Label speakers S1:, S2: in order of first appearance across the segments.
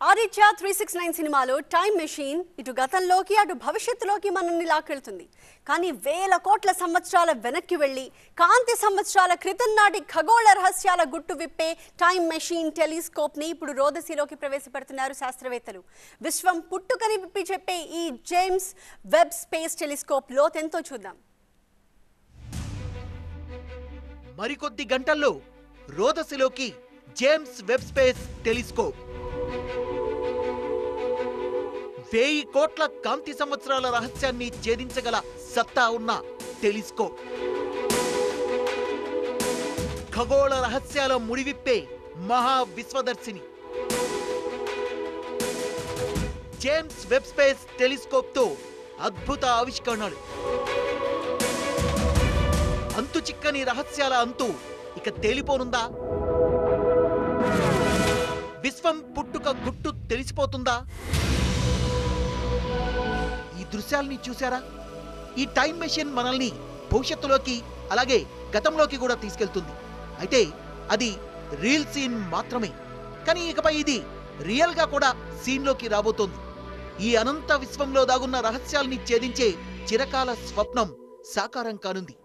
S1: ఆదిత్య 369 సినిమాలో time machine ఇటు గతంలోకి అటు భవిష్యత్తులోకి మనల్ని లాకెళ్తుంది. కానీ వేల కోట్ల సంవత్సరాల వెనక్కి వెళ్ళి కాంతి సంవత్సరాల క్రితం నాటి ఖగోళ రహస్యాల గుట్టు విప్పే టైం మెషిన్ టెలిస్కోప్ని ఇప్పుడు రోదసీలోకి ప్రవేశపెడుతున్నారు శాస్త్రవేత్తలు. విశ్వం పుట్టుకని విప్పి చెప్పే ఈ జేమ్స్ వెబ్ స్పేస్ టెలిస్కోప్ లోతెంతో చూద్దాం.
S2: మరికొద్ది గంటల్లో రోదసీలోకి జేమ్స్ వెబ్ స్పేస్ టెలిస్కోప్ 1000 కోట్ల కాంతి సంవత్సరాల రహస్యాన్ని ఛేదించగల సత్తా ఉన్న టెలిస్కోప్. ఖగోళ రహస్యాల ముడివిప్పే మహా విశ్వదర్శిని జేమ్స్ వెబ్ స్పేస్ టెలిస్కోప్ తో అద్భుత ఆవిష్కరణలు. అంతు చిక్కని రహస్యాల అంతు ఇక తేలిపోనుందా? విశ్వం పుట్టుక గుట్టు తెలిసిపోతుందా? ఈ దృశ్యాల్ని చూసారా? ఈ టైం మెషిన్ మనల్ని భవిష్యత్తులోకి అలాగే గతంలోకి కూడా తీసుకెళ్తుంది. అయితే అది రియల్ సీన్ మాత్రమే. కానీ ఇకపై ఇది రియల్ గా కూడా సీన్లోకి రాబోతోంది. ఈ అనంత విశ్వంలో దాగున్న రహస్యాల్ని ఛేదించే చిరకాల స్వప్నం సాకారం కానుంది.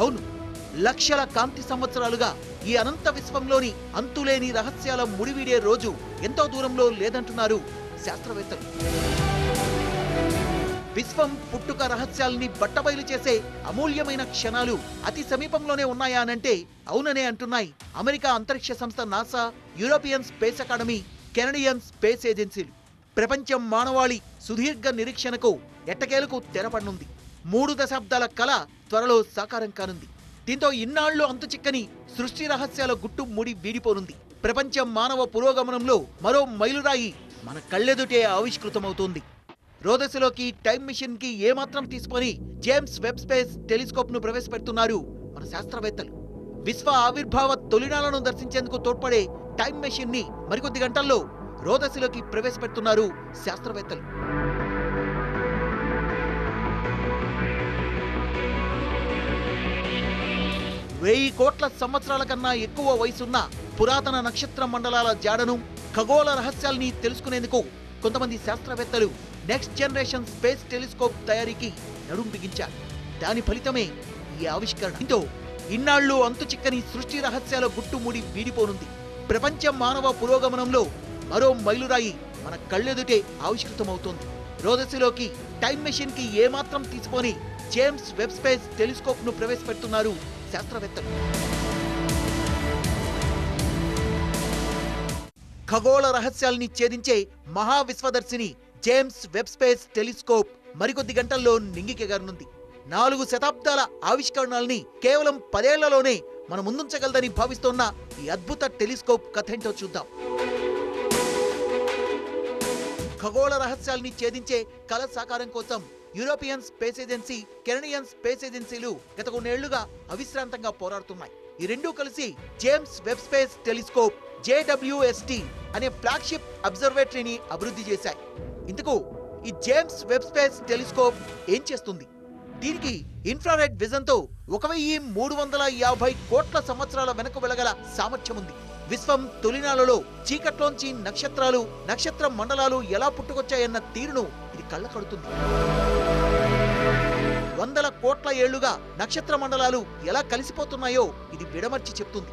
S2: అవును, లక్షల కాంతి సంవత్సరాలుగా ఈ అనంత విశ్వంలోని అంతులేని రహస్యాల ముడివిడే రోజు ఎంతో దూరంలో లేదంటున్నారు శాస్త్రవేత్తలు. విశ్వం పుట్టుక రహస్యాల్ని బట్టబయలు చేసే అమూల్యమైన క్షణాలు అతి సమీపంలోనే ఉన్నాయా అనంటే అవుననే అంటున్నాయి అమెరికా అంతరిక్ష సంస్థ NASA, European space academy, Canadian space ఏజెన్సీలు. ప్రపంచం మానవాళి సుదీర్ఘ నిరీక్షణకు ఎట్టకేలకు తెరపడనుంది. 3 దశాబ్దాల కళ త్వరలో సాకారం కానుంది. దీంతో ఇన్నాళ్లు అంతు చిక్కని సృష్టి రహస్యాల గుట్టు ముడి వీడిపోనుంది. ప్రపంచం మానవ పురోగమనంలో మరో మైలురాయి మన కళ్ళెదుటే ఆవిష్కృతమవుతోంది. రోదసీలోకి టైం మిషన్ కి ఏమాత్రం తీసుకొని జేమ్స్ వెబ్ స్పేస్ టెలిస్కోప్ ను ప్రవేశపెడుతున్నారు మన శాస్త్రవేత్తలు. విశ్వ ఆవిర్భావ తొలినాలను దర్శించేందుకు తోడ్పడే టైం మెషిన్ ని మరికొద్ది గంటల్లో రోదసీలోకి ప్రవేశపెడుతున్నారు శాస్త్రవేత్తలు. వెయ్యి కోట్ల సంవత్సరాల కన్నా ఎక్కువ వయసున్న పురాతన నక్షత్ర మండలాల జాడను, ఖగోళ రహస్యాల్ని తెలుసుకునేందుకు కొంతమంది శాస్త్రవేత్తలు నెక్స్ట్ జనరేషన్ స్పేస్ టెలిస్కోప్ తయారీకి నడుం బిగించారు. దాని ఫలితమే ఈ ఆవిష్కరణ. దీంతో ఇన్నాళ్లు అంతు చిక్కని సృష్టి రహస్యాల గుట్టుముడి వీడిపోనుంది. ప్రపంచ మానవ పురోగమనంలో మరో మైలురాయి మన కళ్ళెదుటే ఆవిష్కృతమవుతోంది. రోదసీలోకి టైం మెషిన్ కి ఏమాత్రం తీసుకొని జేమ్స్ వెబ్ స్పేస్ టెలిస్కోప్ ను ప్రవేశపెడుతున్నారు శాస్త్రవేత్తలు. ఖగోళ రహస్యాల్ని ఛేదించే మహా విశ్వదర్శిని జేమ్స్ వెబ్ స్పేస్ టెలిస్కోప్ మరికొద్ది గంటల్లో నింగికెగరనుంది. 4 శతాబ్దాల ఆవిష్కరణల్ని కేవలం 10 ఏళ్లలోనే మన ముందుంచగలదని భావిస్తోన్న ఈ అద్భుత టెలిస్కోప్ కథేంటో చూద్దాం. ఖగోళ రహస్యాల్ని ఛేదించే కళ సాకారం కోసం European space agency, Canadian space ఏజెన్సీలు గత కొన్నేళ్లుగా అవిశ్రాంతంగా పోరాడుతున్నాయి. ఈ రెండూ కలిసి James Webb space telescope JWST అనే ఫ్లాగ్షిప్ అబ్జర్వేటరీని అభివృద్ధి చేశాయి. ఇందుకు ఈ జేమ్స్ వెబ్ స్పేస్ టెలిస్కోప్ ఏం చేస్తుంది? దీనికి ఇన్ఫ్రారెడ్ విజన్ తో 1350 కోట్ల సంవత్సరాల వెనక వెళ్లగల సామర్థ్యం ఉంది. విశ్వం తొలినాలలో చీకట్లోంచి నక్షత్రాలు, నక్షత్ర మండలాలు ఎలా పుట్టుకొచ్చాయన్న తీరును ఇది కళ్ళ కడుతుంది. వందల కోట్ల ఏళ్లుగా నక్షత్ర మండలాలు ఎలా కలిసిపోతున్నాయో ఇది విడమర్చి చెప్తుంది.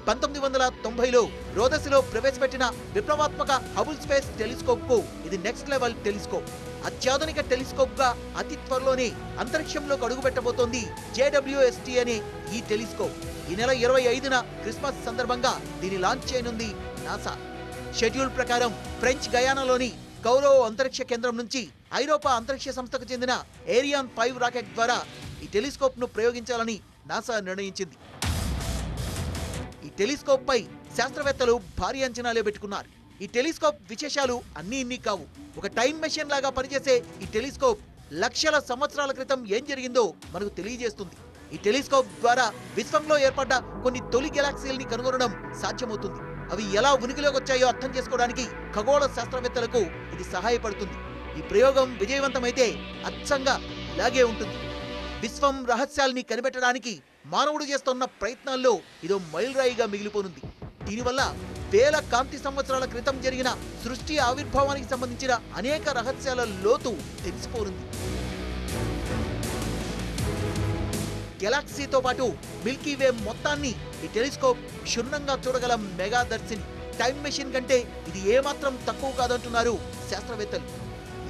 S2: 1990లో రోదసీలో ప్రవేశపెట్టిన విప్లవాత్మక హబుల్ స్పేస్ టెలిస్కోప్ కు ఇది నెక్స్ట్ లెవెల్ టెలిస్కోప్. అత్యాధునిక టెలిస్కోప్ గా అతి త్వరలోనే అంతరిక్షంలోకి అడుగుపెట్టబోతోంది JWST అనే ఈ టెలిస్కోప్. ఈ నెల 25న క్రిస్మస్ సందర్భంగా దీన్ని లాంచ్ చేయనుంది నాసా. షెడ్యూల్ ప్రకారం ఫ్రెంచ్ గయానాలోని కౌరో అంతరిక్ష కేంద్రం నుంచి ఐరోపా అంతరిక్ష సంస్థకు చెందిన ఏరియాన్ 5 రాకెట్ ద్వారా ఈ టెలిస్కోప్ ను ప్రయోగించాలని నాసా నిర్ణయించింది. ఈ టెలిస్కోప్ పై శాస్త్రవేత్తలు భారీ అంచనాలే పెట్టుకున్నారు. ఈ టెలిస్కోప్ విశేషాలు అన్నీ ఇన్ని కావు. ఒక టైం మెషిన్ లాగా పనిచేసే ఈ టెలిస్కోప్ లక్షల సంవత్సరాల క్రితం ఏం జరిగిందో మనకు తెలియజేస్తుంది. ఈ టెలిస్కోప్ ద్వారా విశ్వంలో ఏర్పడ్డ కొన్ని తొలి గెలాక్సీల్ని కనుగొనడం సాధ్యమవుతుంది. అవి ఎలా ఉనికిలోకి వచ్చాయో అర్థం చేసుకోవడానికి ఖగోళ శాస్త్రవేత్తలకు ఇది సహాయపడుతుంది. ఈ ప్రయోగం విజయవంతమైతే అచ్చంగా ఇలాగే ఉంటుంది. విశ్వం రహస్యాల్ని కనిపెట్టడానికి మానవుడు చేస్తున్న ప్రయత్నాల్లో ఇదో మైలురాయిగా మిగిలిపోనుంది. దీనివల్ల వేల కాంతి సంవత్సరాల క్రితం జరిగిన సృష్టి ఆవిర్భావానికి సంబంధించిన అనేక రహస్యాల లోతు తెలిసిపోనుంది. గెలాక్సీతో పాటు మిల్కీవే మొత్తాన్ని ఈ టెలిస్కోప్ క్షుణ్ణంగా చూడగల మెగా దర్శిని. టైం మెషిన్ కంటే ఇది ఏమాత్రం తక్కువ కాదంటున్నారు శాస్త్రవేత్తలు.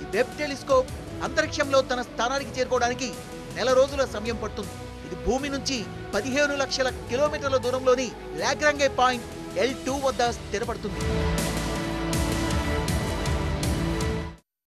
S2: ఈ వెబ్ టెలిస్కోప్ అంతరిక్షంలో తన స్థానానికి చేరుకోవడానికి నెల రోజుల సమయం పడుతుంది. ఇది భూమి నుంచి 15 లక్షల కిలోమీటర్ల దూరంలోని లాగ్రాంగే పాయింట్ L2 వద్ద స్థిరపడుతుంది.